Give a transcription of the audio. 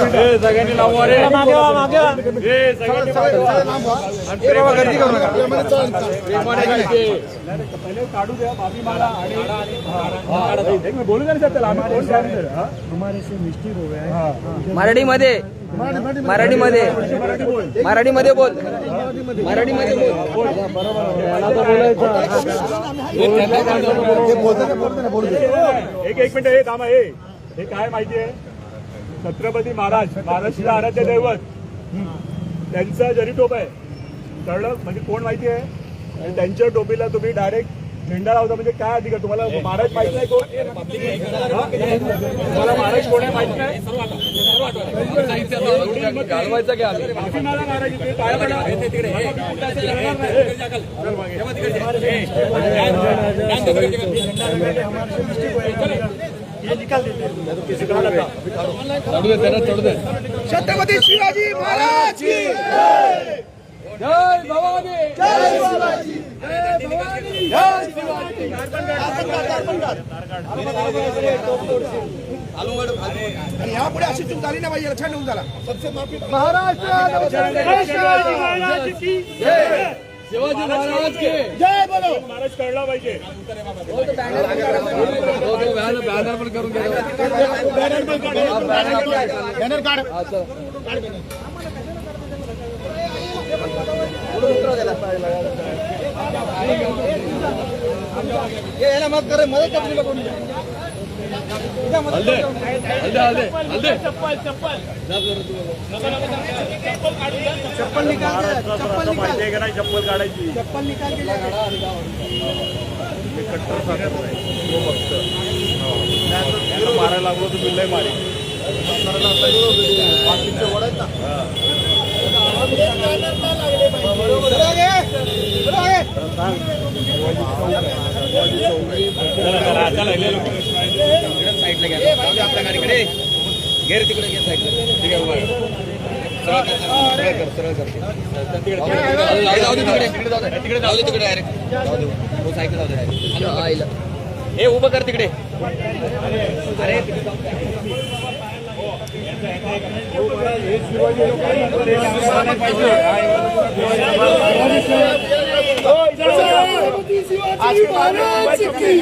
सगळ्यांनी लावू रे मागे मागे गर्दी करू नका काढू द्या बाबी मला बोलू द्या त्याला आम्ही कोण तुम्हारे से मिस्टेक हो गया है मराठीमध्ये मराठीमध्ये मराठीमध्ये बोल मराठीमध्ये बोल एक मिनिट हे थांबा हे काय माहिती आहे छत्रपती महाराज महाराष्ट्राचे आराध्य दैवत त्यांचा जरी टोप आहे कळलं म्हणजे कोण माहिती आहे आणि त्यांच्या टोपीला तुम्ही डायरेक्ट झेंडा लावता म्हणजे काय अधिकार तुम्हाला महाराज माहित नाही कोण तुम्हाला महाराज कोण आहे माहित नाही घालवायचं घ्या छत्रपती शिवाजी महाराज की जय भवानी जय शिवाजी जय भवानी जय शिवाजी आणि यापुढे अशी चूक झाली ना पाहिजे लक्षात ठेवून झाला महाराष्ट्र शिवाजी महाराज के जय बोलो महाराज कळला पाहिजे बॅनर पण करून घ्या बॅनर काढ याला मत करे मदत करतील कोणी हल्दे हल्दे हल्दे हल्दे चप्पल निकाल पाहिजे का नाही चप्पल काढायची चप्पल निकाल कट्टर साखर नाही तो फक्त मारायला लागलो तर बिल्लाय मारे आपल्या गाडीकडे गेर तिकडे घे साईडला ठीक आहे सरळ कर तिकडे जाऊ दे तिकडे डायरेक्ट जाऊ दे तो सायकल जाऊ दे डायरेक्ट हे उभं कर तिकडे अरे शिवाजी महाराज की